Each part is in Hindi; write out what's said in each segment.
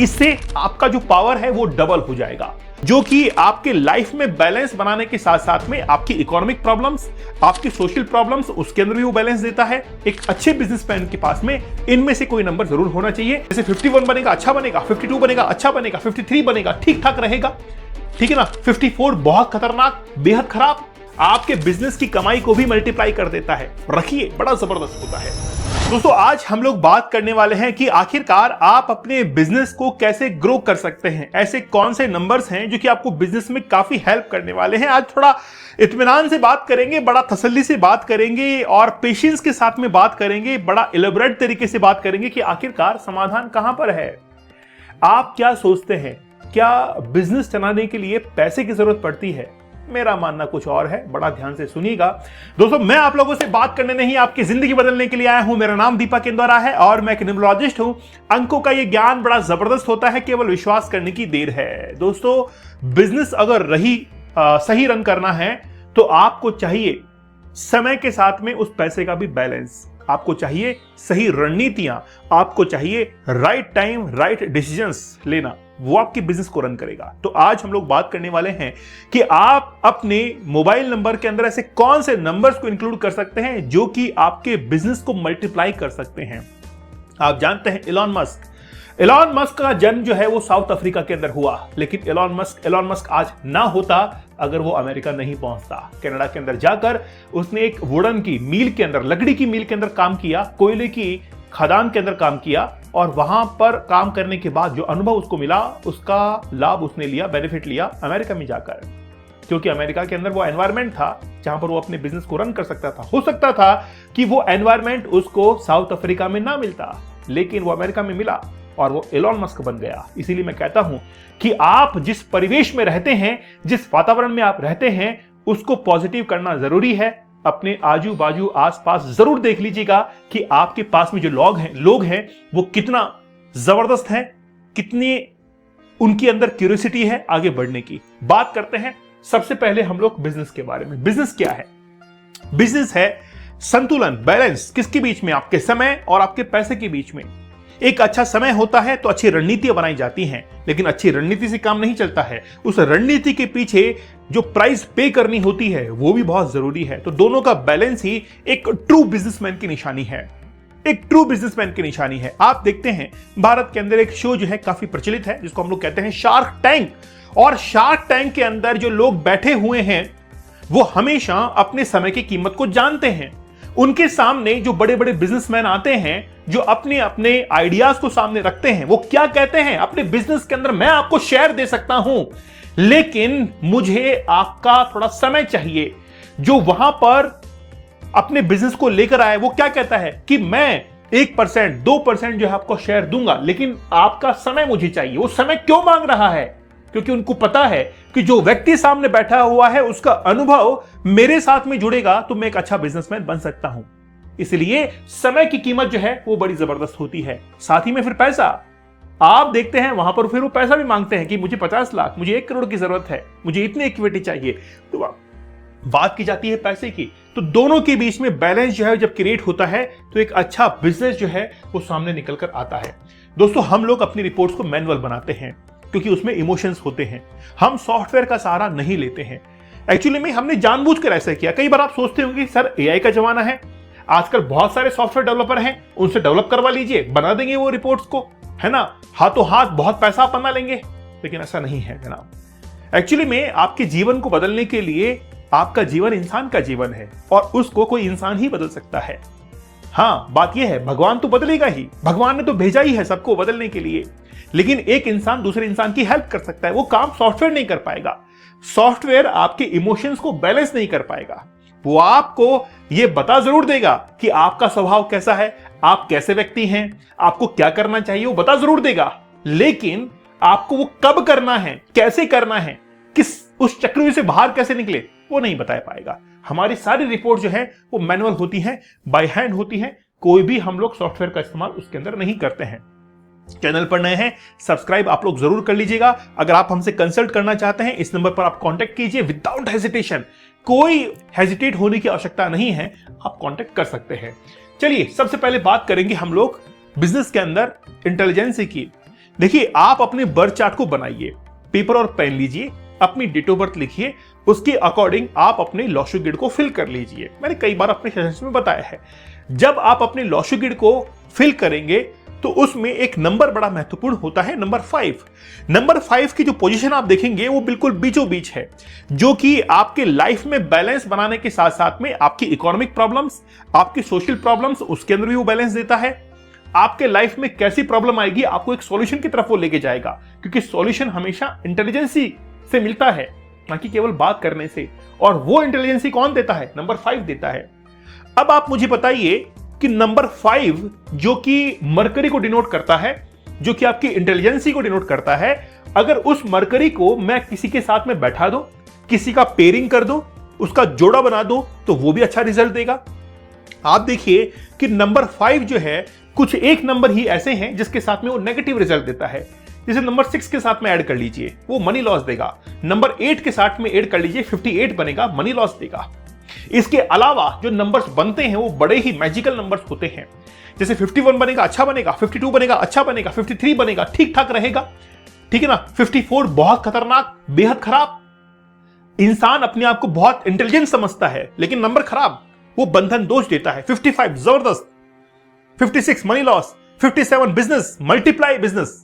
इससे आपका जो पावर है वो डबल हो जाएगा, जो कि आपके लाइफ में बैलेंस बनाने के साथ साथ में आपकी इकोनॉमिक प्रॉब्लम्स, आपकी सोशल प्रॉब्लम्स, उसके अंदर भी वो बैलेंस देता है। एक अच्छे बिजनेसमैन के पास में इनमें से कोई नंबर जरूर होना चाहिए। जैसे 51 बनेगा अच्छा बनेगा, 52 बनेगा अच्छा बनेगा, 53 बनेगा ठीक ठाक रहेगा, ठीक है ना, 54 बहुत खतरनाक, बेहद खराब, आपके बिजनेस की कमाई को भी मल्टीप्लाई कर देता है। रखिए, बड़ा जबरदस्त होता है। दोस्तों, आज हम लोग बात करने वाले हैं कि आखिरकार आप अपने बिजनेस को कैसे ग्रो कर सकते हैं। ऐसे कौन से नंबर्स हैं जो कि आपको बिजनेस में काफी हेल्प करने वाले हैं। आज थोड़ा इत्मीनान से बात करेंगे, बड़ा तसल्ली से बात करेंगे और पेशेंस के साथ में बात करेंगे, बड़ा इलेबोरेट तरीके से बात करेंगे कि आखिरकार समाधान कहां पर है। आप क्या सोचते हैं, क्या बिजनेस चलाने के लिए पैसे की जरूरत पड़ती है? मेरा मानना कुछ और है, बड़ा ध्यान से सुनिएगा। दोस्तों, मैं आप लोगों से बात करने नहीं, आपकी जिंदगी बदलने के लिए आया हूं। मेरा नाम दीपक इंदौरा है और मैं एक न्यूमरोलॉजिस्ट हूं। अंकों का ये ज्ञान बड़ा जबरदस्त होता है, केवल विश्वास करने की देर है। दोस्तों, बिजनेस अगर सही रन करना है तो आपको चाहिए समय के साथ में उस पैसे का भी बैलेंस, आपको चाहिए सही रणनीतियां, आपको चाहिए राइट टाइम राइट डिसीजंस लेना, वो आपके बिजनेस को रन करेगा। तो आज हम लोग बात करने वाले हैं कि आप अपने मोबाइल नंबर के अंदर ऐसे कौन से नंबर्स को इंक्लूड कर सकते हैं जो कि आपके बिजनेस को मल्टीप्लाई कर सकते हैं। आप जानते हैं एलॉन मस्क का जन्म जो है वो साउथ अफ्रीका के अंदर हुआ, लेकिन एलॉन मस्क आज ना होता अगर वो अमेरिका नहीं पहुंचता। कनाडा के अंदर जाकर उसने एक वुडन की मील के अंदर, लकड़ी की मील के अंदर काम किया, कोयले की खदान के अंदर काम किया और वहां पर काम करने के बाद जो अनुभव उसको मिला उसका लाभ उसने लिया, बेनिफिट लिया अमेरिका में जाकर, क्योंकि अमेरिका के अंदर वो एनवायरनमेंट था जहां पर वो अपने बिजनेस को रन कर सकता था। हो सकता था कि वो एनवायरनमेंट उसको साउथ अफ्रीका में ना मिलता, लेकिन वो अमेरिका में मिला और वो एलॉन मस्क बन गया। इसीलिए मैं कहता हूं कि आप जिस परिवेश में रहते हैं, जिस वातावरण में आप रहते हैं, उसको पॉजिटिव करना जरूरी है। अपने आजू बाजू आसपास जरूर देख लीजिएगा कि आपके पास में जो लोग हैं वो कितना जबरदस्त हैं, कितनी उनके अंदर क्यूरियोसिटी है आगे बढ़ने की। बात करते हैं सबसे पहले हम लोग बिजनेस के बारे में। बिजनेस क्या है? बिजनेस है संतुलन, बैलेंस, किसके बीच में? आपके समय और आपके पैसे के बीच में। एक अच्छा समय होता है तो अच्छी रणनीतियां बनाई जाती हैं, लेकिन अच्छी रणनीति से काम नहीं चलता है। उस रणनीति के पीछे जो प्राइस पे करनी होती है वो भी बहुत जरूरी है। तो दोनों का बैलेंस ही एक ट्रू बिजनेसमैन की निशानी है, एक ट्रू बिजनेसमैन की निशानी है। आप देखते हैं भारत के अंदर एक शो जो है काफी प्रचलित है, जिसको हम लोग कहते हैं शार्क टैंक। और शार्क टैंक के अंदर जो लोग बैठे हुए हैं वो हमेशा अपने समय की कीमत को जानते हैं। उनके सामने जो बड़े बड़े बिजनेसमैन आते हैं, जो अपने अपने आइडियाज को सामने रखते हैं, वो क्या कहते हैं अपने बिजनेस के अंदर? मैं आपको शेयर दे सकता हूं, लेकिन मुझे आपका थोड़ा समय चाहिए। जो वहां पर अपने बिजनेस को लेकर आए वो क्या कहता है कि मैं 1%, 2% जो है आपको शेयर दूंगा, लेकिन आपका समय मुझे चाहिए। वो समय क्यों मांग रहा है? क्योंकि उनको पता है कि जो व्यक्ति सामने बैठा हुआ है उसका अनुभव मेरे साथ में जुड़ेगा तो मैं एक अच्छा बिजनेसमैन बन सकता हूं। इसलिए समय की कीमत जो है वो बड़ी जबरदस्त होती है। साथ ही में फिर पैसा, आप देखते हैं वहां पर फिर वो पैसा भी मांगते हैं कि मुझे 50 लाख, मुझे 1 करोड़ की जरूरत है, मुझे इतनी इक्विटी चाहिए। तो बात की जाती है पैसे की। तो दोनों के बीच में बैलेंस जो है जब क्रिएट होता है तो एक अच्छा बिजनेस जो है वो सामने निकल कर आता है। दोस्तों, हम लोग अपनी रिपोर्ट्स को मैनुअल बनाते हैं क्योंकि उसमें इमोशंस होते हैं। हम सॉफ्टवेयर का सहारा नहीं लेते हैं। एक्चुअली में हमने जानबूझकर ऐसा किया। कई बार आप सोचते होंगे सर एआई का जमाना है, आजकल बहुत सारे सॉफ्टवेयर डेवलपर हैं, उनसे डेवलप करवा लीजिए, बना देंगे वो रिपोर्ट्स को, है ना, हाथों हाथ बहुत पैसा आप बना लेंगे। लेकिन ऐसा नहीं है जनाब। एक्चुअली में आपके जीवन को बदलने के लिए, आपका जीवन इंसान का जीवन है और उसको कोई इंसान ही बदल सकता है। हाँ, बात यह है भगवान तो बदलेगा ही, भगवान ने तो भेजा ही है सबको बदलने के लिए, लेकिन एक इंसान दूसरे इंसान की हेल्प कर सकता है। वो काम सॉफ्टवेयर नहीं कर पाएगा। सॉफ्टवेयर आपके इमोशंस को बैलेंस नहीं कर पाएगा। वो आपको ये बता जरूर देगा कि आपका स्वभाव कैसा है, आप कैसे व्यक्ति हैं, आपको क्या करना चाहिए, वो बता जरूर देगा, लेकिन आपको वो कब करना है, कैसे करना है, किस उस चक्रव्यूह से बाहर कैसे निकले, वो नहीं बता पाएगा। हमारी सारी रिपोर्ट जो है वो मैनुअल होती है, बाय हैंड होती है। कोई भी हम लोग सॉफ्टवेयर का इस्तेमाल उसके अंदर नहीं करते हैं। चैनल पर नए हैं, सब्सक्राइब आप लोग जरूर कर लीजिएगा। अगर आप हमसे कंसल्ट करना चाहते हैं, इस नंबर पर आप कांटेक्ट कीजिए विदाउट हेजिटेशन। कोई हेजिटेट होने की आवश्यकता नहीं है, आप कांटेक्ट कर सकते हैं। चलिए, सबसे पहले बात करेंगे हम लोग बिजनेस के अंदर इंटेलिजेंस की देखिए, आप अपने बर्थ चार्ट को बनाइए, पेपर और पेन लीजिए, अपनी डेट ऑफ बर्थ लिखिए, उसके अकॉर्डिंग आप अपने लॉशो ग्रिड को फिल कर लीजिए। मैंने कई बार अपने सेशंस में बताया है, जब आप अपने लॉशो ग्रिड को फिल करेंगे तो उसमें एक नंबर बड़ा महत्वपूर्ण होता है, नंबर 5। नंबर 5 की जो पोजीशन आप देखेंगे वो बिल्कुल बीचों बीच है, जो कि आपके लाइफ में बैलेंस बनाने के साथ साथ में आपकी इकोनॉमिक प्रॉब्लम्स, आपकी सोशल प्रॉब्लम्स, उसके अंदर भी वो बैलेंस देता है। आपके लाइफ में कैसी प्रॉब्लम आएगी, आपको एक सॉल्यूशन की तरफ वो लेके जाएगा, क्योंकि सॉल्यूशन हमेशा इंटेलिजेंसी से मिलता है, ना कि केवल बात करने से। और वो इंटेलिजेंसी कौन देता है? नंबर 5 देता है। अब आप मुझे बताइए कि नंबर 5 जो कि मरकरी को डिनोट करता है, जो कि आपकी इंटेलिजेंसी को डिनोट करता है, अगर उस मरकरी को मैं किसी के साथ में बैठा दूं, किसी का पेयरिंग कर दूं, उसका जोड़ा बना दूं, तो वो भी अच्छा रिजल्ट देगा। आप देखिए कि नंबर 5 जो है, कुछ एक नंबर ही ऐसे हैं जिसके साथ में वो नेगेटिव रिजल्ट देता है। जैसे नंबर 6 के साथ में ऐड कर लीजिए, वो मनी लॉस देगा। नंबर 8 के साथ में ऐड कर लीजिए, 58 बनेगा, मनी लॉस देगा। इसके अलावा जो नंबर्स बनते हैं वो बड़े ही मैजिकल नंबर्स होते हैं। जैसे 51 बनेगा, अच्छा बनेगा, 52 बनेगा, अच्छा बनेगा, 53 बनेगा, ठीक ठाक रहेगा, ठीक है ना। 54 बहुत खतरनाक, बेहद खराब। इंसान अपने आप को बहुत इंटेलिजेंट समझता है, लेकिन नंबर खराब, वो बंधन दोष देता है। 55 जबरदस्त, 56 money loss, 57 business, multiply business,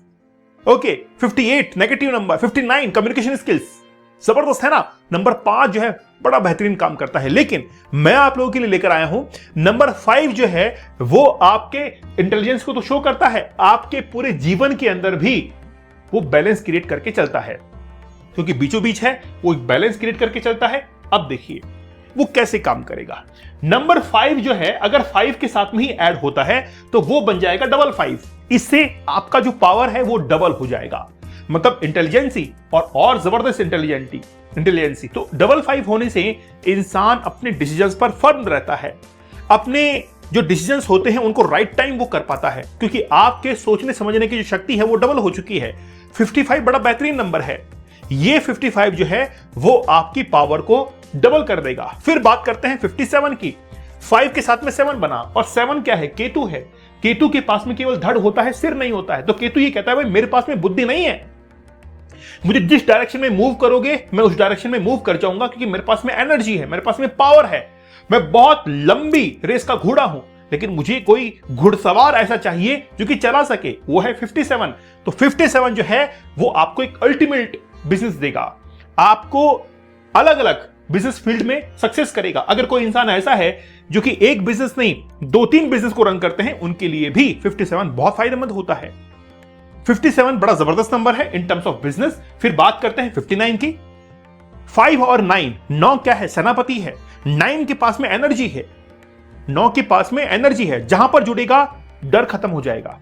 okay. 58 negative number, 59 communication skills, जबरदस्त है ना। नंबर 5 जो है बड़ा बेहतरीन काम करता है। लेकिन मैं आप लोगों के लिए लेकर आया हूं नंबर 5 जो है वो आपके इंटेलिजेंस को तो शो करता है, आपके पूरे जीवन के अंदर भी वो बैलेंस क्रिएट करके चलता है, क्योंकि बीचों बीच है, वो एक बैलेंस क्रिएट करके चलता है। अब देखिए वो कैसे काम करेगा। नंबर 5 जो है, अगर 5 के साथ में ही ऐड होता है तो वो बन जाएगा डबल 5। इससे आपका जो पावर है वो डबल हो जाएगा, मतलब इंटेलिजेंसी और जबरदस्त इंटेलिजेंसी। तो डबल 5 होने से इंसान अपने डिसीजंस पर फर्म रहता है, अपने जो डिसीजंस होते हैं उनको राइट टाइम वो कर पाता है, क्योंकि आपके सोचने समझने की जो शक्ति है वो डबल हो चुकी है। 55 बड़ा बेहतरीन नंबर है, ये 55 जो है वो आपकी पावर को डबल कर देगा। फिर बात करते हैं 57 की। 5 के साथ में 7 बना, और 7 क्या है? केतु है। केतु के पास में केवल धड़ होता है, सिर नहीं होता है। तो केतु ये कहता है भाई मेरे पास में बुद्धि नहीं है, मुझे जिस डायरेक्शन में मूव करोगे मैं उस डायरेक्शन में मूव कर जाऊंगा, क्योंकि मेरे पास में एनर्जी है, मेरे पास में पावर है, मैं बहुत लंबी रेस का घोड़ा हूं, लेकिन मुझे कोई घुड़सवार ऐसा चाहिए जो कि चला सके, वो है 57। तो 57 जो है वो आपको एक अल्टीमेट बिजनेस देगा, आपको अलग अलग बिजनेस फील्ड में सक्सेस करेगा। अगर कोई इंसान ऐसा है जो कि एक बिजनेस नहीं 2-3 बिजनेस को रन करते हैं, उनके लिए भी 57 बहुत फायदेमंद होता है। 57 बड़ा जबरदस्त नंबर है इन टर्म्स ऑफ बिजनेस। फिर बात करते हैं 59 की। 5 और 9, 9 क्या है? सेनापति है। 9 के पास में एनर्जी है, 9 के पास में एनर्जी है, जहां पर जुड़ेगा डर खत्म हो जाएगा,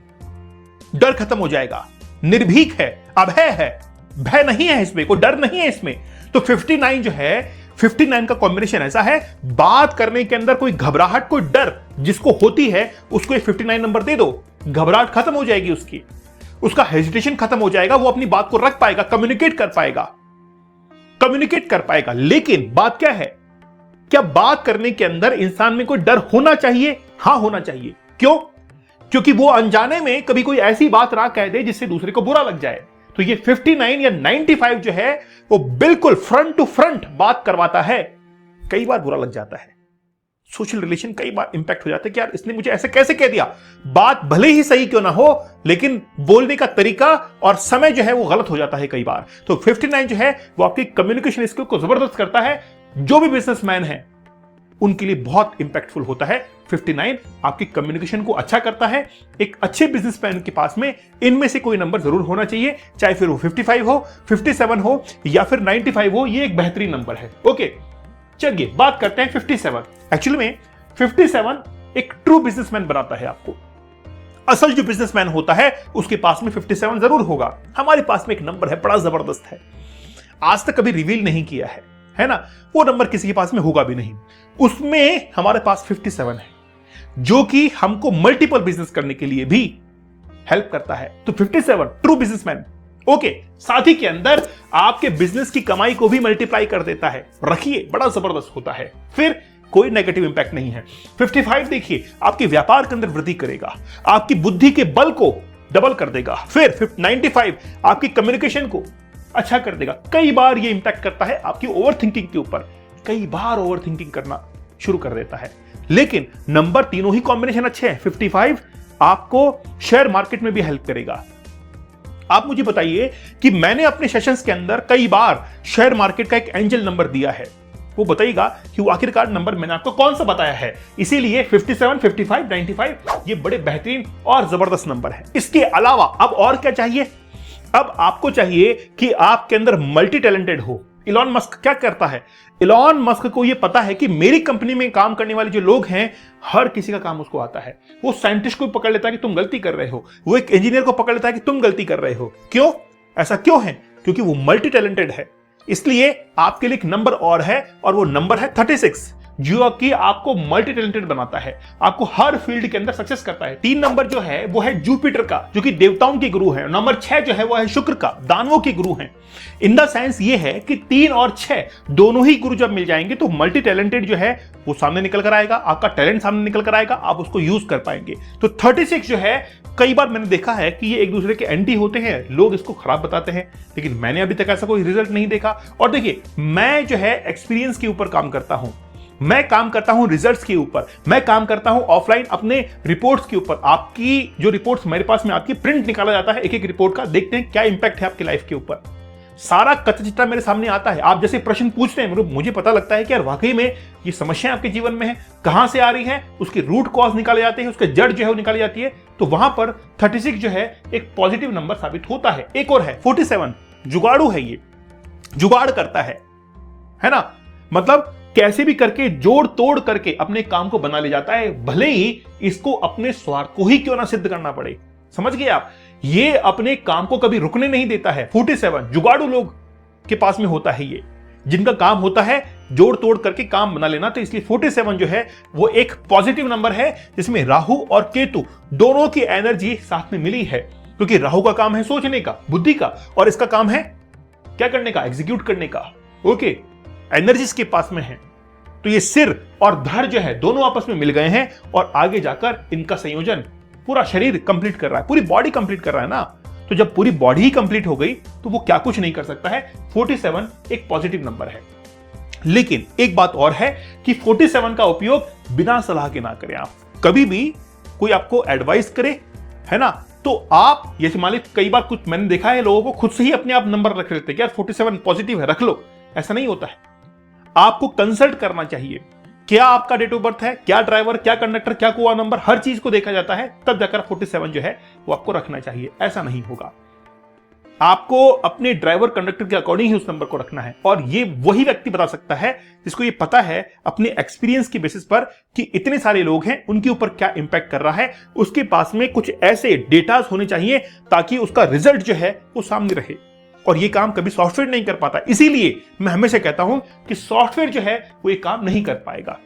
डर खत्म हो जाएगा, निर्भीक है, अभय है, भय नहीं है इसमें, कोई डर नहीं है इसमें। तो 59 जो है, 59 का कॉम्बिनेशन ऐसा है, बात करने के अंदर कोई घबराहट, कोई डर जिसको होती है उसको एक 59 नंबर दे दो, घबराहट खत्म हो जाएगी उसकी, उसका हेजिटेशन खत्म हो जाएगा, वो अपनी बात को रख पाएगा, कम्युनिकेट कर पाएगा। लेकिन बात क्या है, क्या बात करने के अंदर इंसान में कोई डर होना चाहिए? हां, होना चाहिए। क्यों? क्योंकि वो अनजाने में कभी कोई ऐसी बात ना कह दे जिससे दूसरे को बुरा लग जाए। तो ये 59 या 95 जो है वो बिल्कुल फ्रंट टू फ्रंट बात करवाता है। कई बार बुरा लग जाता है, सोशल रिलेशन कई बार इंपैक्ट हो जाता है कि यार इसने मुझे ऐसे कैसे कह दिया। बात भले ही सही क्यों ना हो, लेकिन बोलने का तरीका और समय जो है वो गलत हो जाता है कई बार। तो 59 जो है वो आपकी कम्युनिकेशन स्किल को जबरदस्त करता है, जो भी बिजनेसमैन है उनके लिए बहुत इंपैक्टफुल होता है। 59 आपकी कम्युनिकेशन को अच्छा करता है। एक अच्छे बिजनेसमैन के पास में इनमें से कोई नंबर जरूर होना चाहिए, चाहे फिर वो 55 हो, 57 हो या फिर 95 हो, ये एक बेहतरीन नंबर है। ओके, चलिए बात करते हैं 57। एक्चुअली में 57 एक ट्रू बिजनेसमैन बनाता है आपको। असल जो बिजनेसमैन होता है उसके पास में 57 जरूर होगा। हमारे पास में एक नंबर है, बड़ा जबरदस्त है, आज तक कभी रिवील नहीं किया है ना, वो नंबर किसी के पास में होगा भी नहीं। उसमें हमारे पास 57 है, जो कि हमको मल्टीपल बिजनेस करने के लिए भी हेल्प करता है। तो 57 ट्रू बिजनेसमैन। ओके, साथ ही के अंदर आपके बिजनेस की कमाई को भी मल्टीप्लाई कर देता है। रखिए, बड़ा जबरदस्त होता है। फिर कोई नेगेटिव इंपैक्ट नहीं है। 55 देखिए आपके व्यापार के अंदर वृद्धि करेगा, आपकी बुद्धि के बल को डबल कर देगा। फिर 95 आपकी कम्युनिकेशन को अच्छा कर देगा। कई बार ये इंपैक्ट करता है आपकी ओवर थिंकिंग के ऊपर, कई बार ओवर थिंकिंग करना शुरू कर देता है। लेकिन नंबर तीनों ही कॉम्बिनेशन अच्छे हैं। 55 आपको शेयर मार्केट में भी हेल्प करेगा। आप मुझे बताइए कि मैंने अपने सेशंस के अंदर कई बार शेयर मार्केट का एक एंजल नंबर दिया है, वो बताइएगा कि वो आखिरकार नंबर मैंने आपको कौन सा बताया है। इसीलिए 57, 55, 95 ये बड़े बेहतरीन और जबरदस्त नंबर है। इसके अलावा अब और क्या चाहिए? अब आपको चाहिए कि आपके अंदर मल्टी टैलेंटेड हो। इलॉन मस्क क्या करता है? इलॉन मस्क को यह पता है कि मेरी कंपनी में काम करने वाले जो लोग हैं, हर किसी का काम उसको आता है। वो साइंटिस्ट को पकड़ लेता है कि तुम गलती कर रहे हो, वो एक इंजीनियर को पकड़ लेता है कि तुम गलती कर रहे हो। क्यों? ऐसा क्यों है? क्योंकि वो मल्टी टैलेंटेड है। इसलिए आपके लिए एक नंबर और है, और वो नंबर है 36, जो कि आपको मल्टी टैलेंटेड बनाता है, आपको हर फील्ड के अंदर सक्सेस करता है। 3 नंबर जो है वो है जुपिटर का, जो कि देवताओं के गुरु है। नंबर 6 जो है वो है शुक्र का, दानवों के गुरु हैं। इन द सेंस ये है कि 3 और 6 दोनों ही गुरु जब मिल जाएंगे तो मल्टी टैलेंटेड जो है वो सामने निकल कर आएगा, आपका टैलेंट सामने निकल कर आएगा, आप उसको यूज कर पाएंगे। तो 36 जो है, कई बार मैंने देखा है कि ये एक दूसरे के एंटी होते हैं, लोग इसको खराब बताते हैं, लेकिन मैंने अभी तक ऐसा कोई रिजल्ट नहीं देखा। और देखिए, मैं जो है एक्सपीरियंस के ऊपर काम करता हूं, मैं काम करता हूं रिजल्ट्स के ऊपर, मैं काम करता हूं ऑफलाइन अपने रिपोर्ट्स के ऊपर। आपकी जो रिपोर्ट्स मेरे पास में आती है, प्रिंट निकाला जाता है एक एक रिपोर्ट का, देखते हैं क्या इंपैक्ट है आपकी लाइफ के ऊपर। सारा कच्चा चिट्ठा मेरे सामने आता है। आप जैसे प्रश्न पूछते हैं, मुझे पता लगता है कि यार वाकई में ये समस्या आपके जीवन में है, कहां से आ रही है, उसके रूट कॉज निकाले जाते हैं, उसके जड़ जो है वो निकाली जाती है। तो वहां पर 36 जो है एक पॉजिटिव नंबर साबित होता है। एक और है 47, जुगाड़ू है, ये जुगाड़ करता है ना, मतलब कैसे भी करके जोड़ तोड़ करके अपने काम को बना ले जाता है, भले ही इसको अपने स्वार्थ को ही क्यों ना सिद्ध करना पड़े। समझ गए आप? ये अपने काम को कभी रुकने नहीं देता है। 47 जुगाड़ू लोग के पास में होता है, ये जिनका काम होता है जोड़ तोड़ करके काम बना लेना। तो इसलिए 47 जो है वो एक पॉजिटिव नंबर है, जिसमें राहु और केतु दोनों की एनर्जी साथ में मिली है। क्योंकि राहु का काम है सोचने का, बुद्धि का, और इसका काम है क्या करने का? एग्जीक्यूट करने का। ओके, एनर्जी इसके पास में है। तो ये सिर और धड़ जो है दोनों आपस में मिल गए हैं, और आगे जाकर इनका संयोजन पूरा शरीर कंप्लीट कर रहा है, पूरी बॉडी कंप्लीट कर रहा है ना। तो जब पूरी बॉडी ही कंप्लीट हो गई तो वो क्या कुछ नहीं कर सकता है। 47 एक पॉजिटिव नंबर है। लेकिन एक बात और है कि 47 का उपयोग बिना सलाह के ना करें। आप कभी भी कोई आपको एडवाइस करे, है ना, तो आप ये मान लीजिए, कई बार कुछ मैंने देखा है लोगों को खुद से ही अपने आप नंबर रख लेते हैं कि यार 47 पॉजिटिव है, रख लो। ऐसा नहीं होता है, आपको कंसल्ट करना चाहिए। क्या आपका डेट ऑफ बर्थ है, क्या ड्राइवर, क्या कंडक्टर, क्या कुआ नंबर, हर चीज को देखा जाता है, तब जाकर 47 जो है वो आपको रखना चाहिए। ऐसा नहीं होगा, आपको अपने ड्राइवर कंडक्टर के अकॉर्डिंग ही उस नंबर को रखना है। और ये वही व्यक्ति बता सकता है जिसको ये पता है अपने एक्सपीरियंस की बेसिस पर कि इतने सारे लोग हैं, उनके ऊपर क्या इंपैक्ट कर रहा है। उसके पास में कुछ ऐसे डेटास होने चाहिए ताकि उसका रिजल्ट जो है वो सामने रहे। और ये काम कभी सॉफ्टवेयर नहीं कर पाता। इसीलिए मैं हमेशा कहता हूं कि सॉफ्टवेयर जो है वो ये काम नहीं कर पाएगा।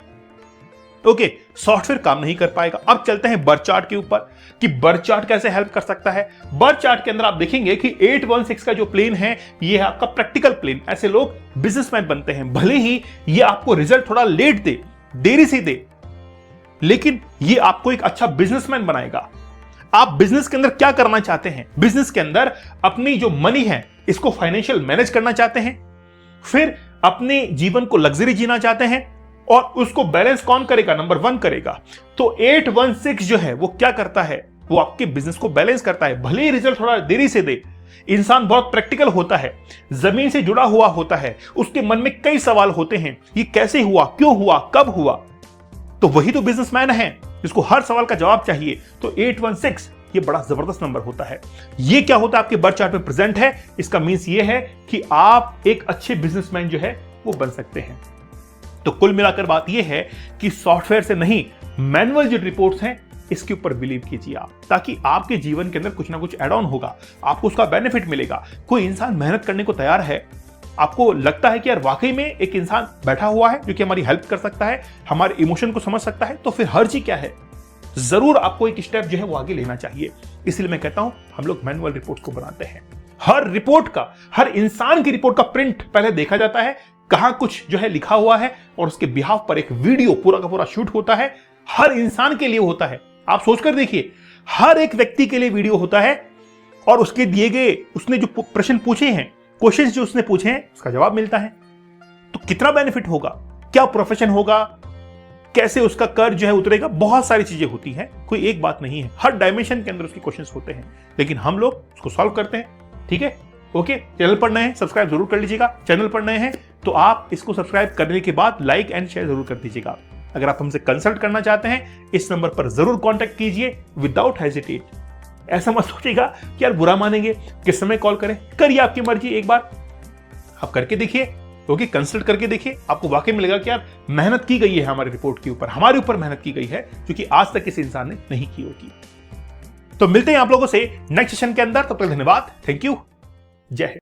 ओके, सॉफ्टवेयर काम नहीं कर पाएगा। अब चलते हैं बर्थ चार्ट के ऊपर कि बर्थ चार्ट कैसे हेल्प कर सकता है। बर्थ चार्ट के अंदर आप देखेंगे कि 816 का जो प्लेन है ये है आपका प्रैक्टिकल प्लेन। ऐसे लोग बिजनेसमैन बनते हैं, भले ही ये आपको रिजल्ट थोड़ा लेट दे, देरी से दे, लेकिन ये आपको एक अच्छा बिजनेसमैन बनाएगा। आप बिजनेस के अंदर क्या करना चाहते हैं? बिजनेस के अंदर अपनी जो मनी है इसको फाइनेंशियल मैनेज करना चाहते हैं, फिर अपने जीवन को लग्जरी जीना चाहते हैं, और उसको बैलेंस कौन करेगा? नंबर 1 करेगा। तो 816 जो है वो क्या करता है? वो आपके बिजनेस को बैलेंस करता है, भले ही रिजल्ट थोड़ा देरी से दे। इंसान बहुत प्रैक्टिकल होता है, जमीन से जुड़ा हुआ होता है, उसके मन में कई सवाल होते हैं, ये कैसे हुआ, क्यों हुआ, कब हुआ। तो वही तो बिजनेसमैन है जिसको हर सवाल का जवाब चाहिए। तो 816 ये बड़ा जबरदस्त नंबर होता है। ये क्या होता है? आपके बर्थ चार्ट में प्रेजेंट है। इसका मीन्स ये है कि आप एक अच्छे बिजनेसमैन जो है वो बन सकते हैं। तो कुल मिलाकर बात यह है कि सॉफ्टवेयर से नहीं, मैनुअल जो रिपोर्ट्स हैं इसके ऊपर बिलीव कीजिए आप, ताकि आपके जीवन के अंदर कुछ ना कुछ एड ऑन होगा, आपको उसका बेनिफिट मिलेगा। कोई इंसान मेहनत करने को तैयार है, आपको लगता है कि यार वाकई में एक इंसान बैठा हुआ है जो कि हमारी हेल्प कर सकता है, हमारे इमोशन को समझ सकता है, तो फिर हर चीज क्या है, जरूर आपको एक स्टेप जो है वो आगे लेना चाहिए। इसलिए मैं कहता हूं हम लोग मैनुअल रिपोर्ट को बनाते हैं। हर रिपोर्ट का, हर इंसान की रिपोर्ट का प्रिंट पहले देखा जाता है, कहां कुछ जो है लिखा हुआ है, और उसके बिहाफ पर एक वीडियो पूरा का पूरा शूट होता है। हर इंसान के लिए होता है। आप सोचकर देखिए, हर एक व्यक्ति के लिए वीडियो होता है और उसके दिए गए, उसने जो प्रश्न पूछे हैं, क्वेश्चंस जो उसने पूछे हैं, उसका जवाब मिलता है। तो कितना बेनिफिट होगा, क्या प्रोफेशन होगा, कैसे उसका कर्ज जो है उतरेगा, बहुत सारी चीजें होती हैं, कोई एक बात नहीं है, हर डायमेंशन के अंदर उसके क्वेश्चंस होते हैं, लेकिन हम लोग उसको सॉल्व करते हैं। ठीक है, ओके। चैनल पर नए हैं सब्सक्राइब जरूर कर लीजिएगा, चैनल पर नए हैं तो आप इसको सब्सक्राइब करने के बाद लाइक एंड शेयर जरूर कर दीजिएगा। अगर आप हमसे कंसल्ट करना चाहते हैं, इस नंबर पर जरूर कॉन्टैक्ट कीजिए विदाउट हेजिटेट। ऐसा मत सोचिएगा कि यार बुरा मानेंगे, किस समय कॉल करें, करिए, आपकी मर्जी, एक बार आप करके देखिए, क्योंकि कंसल्ट करके देखिए, आपको वाकई में लगेगा कि यार मेहनत की गई है हमारी रिपोर्ट के ऊपर, हमारे ऊपर मेहनत की गई है जो कि आज तक किसी इंसान ने नहीं की होगी। तो मिलते हैं आप लोगों से नेक्स्ट सेशन के अंदर, तब तक धन्यवाद, थैंक यू, जय हिंद।